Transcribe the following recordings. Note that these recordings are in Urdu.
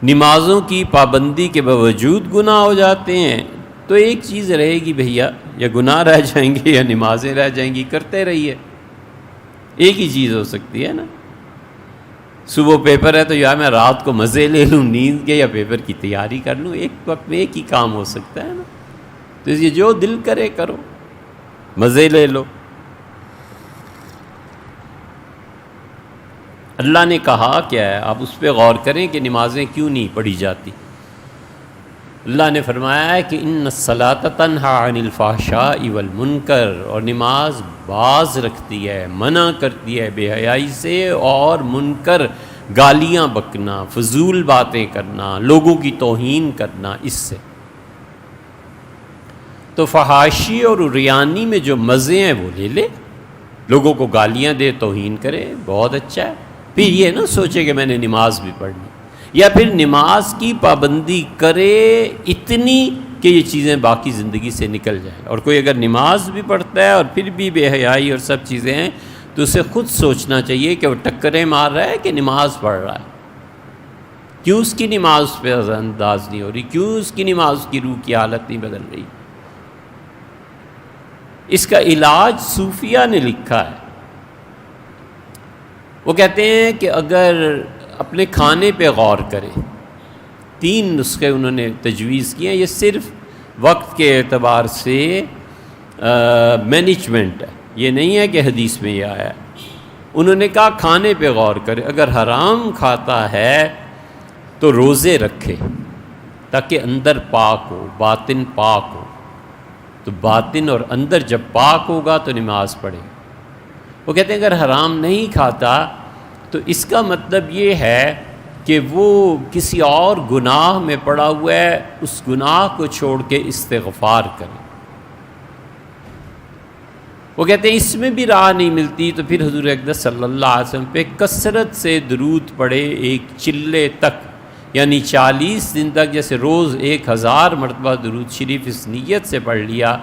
نمازوں کی پابندی کے باوجود گناہ ہو جاتے ہیں، تو ایک چیز رہے گی بھیا، یا گناہ رہ جائیں گے یا نمازیں رہ جائیں گی، کرتے رہیے، ایک ہی چیز ہو سکتی ہے نا۔ صبح پیپر ہے تو یا میں رات کو مزے لے لوں نیند کے، یا پیپر کی تیاری کر لوں، ایک وقت میں ایک ہی کام ہو سکتا ہے نا۔ تو یہ جو دل کرے کرو، مزے لے لو۔ اللہ نے کہا کیا ہے، آپ اس پہ غور کریں کہ نمازیں کیوں نہیں پڑھی جاتی۔ اللہ نے فرمایا ہے کہ ان الصلاۃ تنہی عن الفحشاء والمنکر، اور نماز باز رکھتی ہے، منع کرتی ہے بے حیائی سے اور منکر، گالیاں بکنا، فضول باتیں کرنا، لوگوں کی توہین کرنا، اس سے۔ تو فحاشی اور ریانی میں جو مزے ہیں وہ لے لے، لوگوں کو گالیاں دے، توہین کرے، بہت اچھا ہے۔ پھر یہ نہ سوچے کہ میں نے نماز بھی پڑھنی، یا پھر نماز کی پابندی کرے اتنی کہ یہ چیزیں باقی زندگی سے نکل جائیں۔ اور کوئی اگر نماز بھی پڑھتا ہے اور پھر بھی بے حیائی اور سب چیزیں ہیں، تو اسے خود سوچنا چاہیے کہ وہ ٹکریں مار رہا ہے کہ نماز پڑھ رہا ہے، کیوں اس کی نماز پہ اثر انداز نہیں ہو رہی، کیوں اس کی نماز کی روح کی حالت نہیں بدل رہی۔ اس کا علاج صوفیہ نے لکھا ہے۔ وہ کہتے ہیں کہ اگر اپنے کھانے پہ غور کریں، 3 نسخے انہوں نے تجویز کیے ہیں، یہ صرف وقت کے اعتبار سے مینجمنٹ ہے، یہ نہیں ہے کہ حدیث میں یہ آیا ہے۔ انہوں نے کہا کھانے پہ غور کرے، اگر حرام کھاتا ہے تو روزے رکھے تاکہ اندر پاک ہو، باطن پاک ہو، تو باطن اور اندر جب پاک ہوگا تو نماز پڑھے۔ وہ کہتے ہیں اگر حرام نہیں کھاتا تو اس کا مطلب یہ ہے کہ وہ کسی اور گناہ میں پڑا ہوا ہے، اس گناہ کو چھوڑ کے استغفار کرے۔ وہ کہتے ہیں اس میں بھی راہ نہیں ملتی تو پھر حضور اقدس صلی اللہ علیہ وسلم پہ کثرت سے درود پڑھے، ایک چلے تک، یعنی 40 دن تک، جیسے روز 1000 مرتبہ درود شریف اس نیت سے پڑھ لیا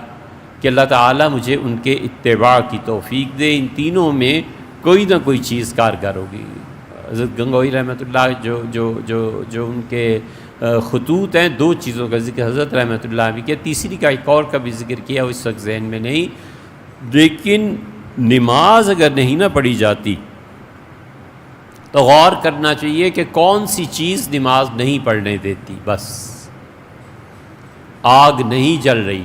کہ اللہ تعالیٰ مجھے ان کے اتباع کی توفیق دے۔ ان تینوں میں کوئی نہ کوئی چیز کارگر ہوگی۔ حضرت گنگوئی رحمۃ اللہ جو ان کے خطوط ہیں، 2 چیزوں کا ذکر حضرت رحمۃ اللہ بھی کیا، تیسری کا ایک اور کا بھی ذکر کیا، وہ اس وقت ذہن میں نہیں۔ لیکن نماز اگر نہیں نہ پڑھی جاتی تو غور کرنا چاہیے کہ کون سی چیز نماز نہیں پڑھنے دیتی۔ بس آگ نہیں جل رہی،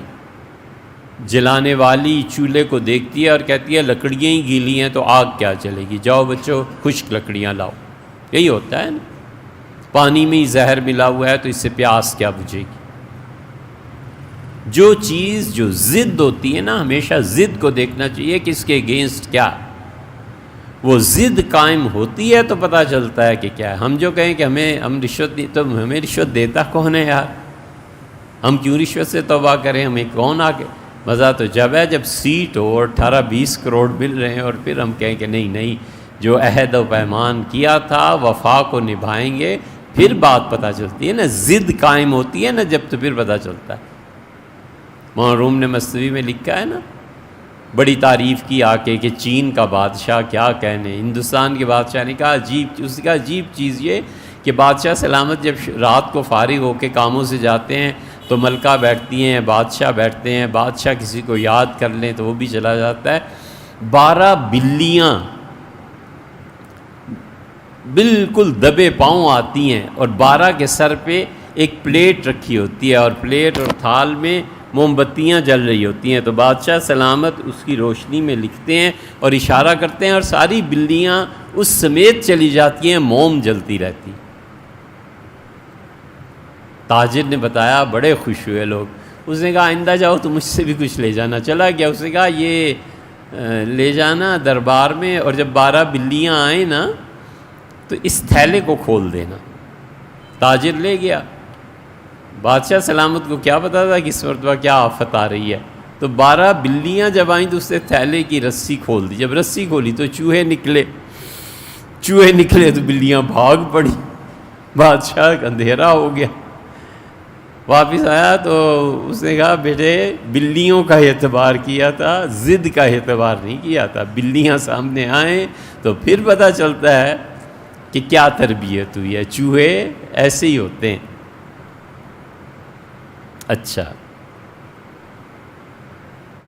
جلانے والی چولہے کو دیکھتی ہے اور کہتی ہے لکڑیاں ہی گیلی ہیں تو آگ کیا جلے گی، جاؤ بچوں خشک لکڑیاں لاؤ۔ یہی ہوتا ہے نا، پانی میں ہی زہر ملا ہوا ہے تو اس سے پیاس کیا بجھے گی۔ جو چیز جو ضد ہوتی ہے نا، ہمیشہ ضد کو دیکھنا چاہیے کہ اس کے اگینسٹ کیا، وہ ضد قائم ہوتی ہے تو پتہ چلتا ہے کہ کیا ہے۔ ہم جو کہیں کہ ہم رشوت دی، تو ہمیں رشوت دیتا کون ہے یار، ہم کیوں رشوت سے توبہ کریں، ہمیں کون آگے۔ مزہ تو جب ہے جب سیٹ ہو اور 18-20 کروڑ مل رہے ہیں اور پھر ہم کہیں کہ نہیں جو عہد و پیمان کیا تھا وفا کو نبھائیں گے، پھر بات پتہ چلتی ہے نا، ضد قائم ہوتی ہے نا جب، تو پھر پتہ چلتا ہے۔ مولانا روم نے مثنوی میں لکھا ہے نا، بڑی تعریف کی آ کے کہ چین کا بادشاہ کیا کہنے، ہندوستان کے بادشاہ نے کہا اس کا عجیب چیز یہ کہ بادشاہ سلامت جب رات کو فارغ ہو کے کاموں سے جاتے ہیں تو ملکہ بیٹھتی ہیں، بادشاہ بیٹھتے ہیں، بادشاہ کسی کو یاد کر لیں تو وہ بھی چلا جاتا ہے۔ 12 بلیاں بالکل دبے پاؤں آتی ہیں اور 12 کے سر پہ ایک پلیٹ رکھی ہوتی ہے اور پلیٹ اور تھال میں موم بتیاں جل رہی ہوتی ہیں، تو بادشاہ سلامت اس کی روشنی میں لکھتے ہیں اور اشارہ کرتے ہیں اور ساری بلیاں اس سمیت چلی جاتی ہیں، موم جلتی رہتی۔ تاجر نے بتایا، بڑے خوش ہوئے لوگ، اس نے کہا آئندہ جاؤ تو مجھ سے بھی کچھ لے جانا۔ چلا گیا، اس نے کہا یہ لے جانا دربار میں، اور جب 12 بلیاں آئیں نا تو اس تھیلے کو کھول دینا۔ تاجر لے گیا، بادشاہ سلامت کو کیا پتا تھا کہ اس مرتبہ کیا آفت آ رہی ہے، تو 12 بلیاں جب آئیں تو اس نے تھیلے کی رسی کھول دی۔ جب رسی کھولی تو چوہے نکلے تو بلیاں بھاگ پڑی، بادشاہ کا اندھیرا ہو گیا۔ واپس آیا تو اس نے کہا بیٹے بلیوں کا اعتبار کیا تھا، ضد کا اعتبار نہیں کیا تھا۔ بلیاں سامنے آئیں تو پھر پتہ چلتا ہے کہ کیا تربیت ہوئی ہے. چوہے ایسے ہی ہوتے ہیں. اچھا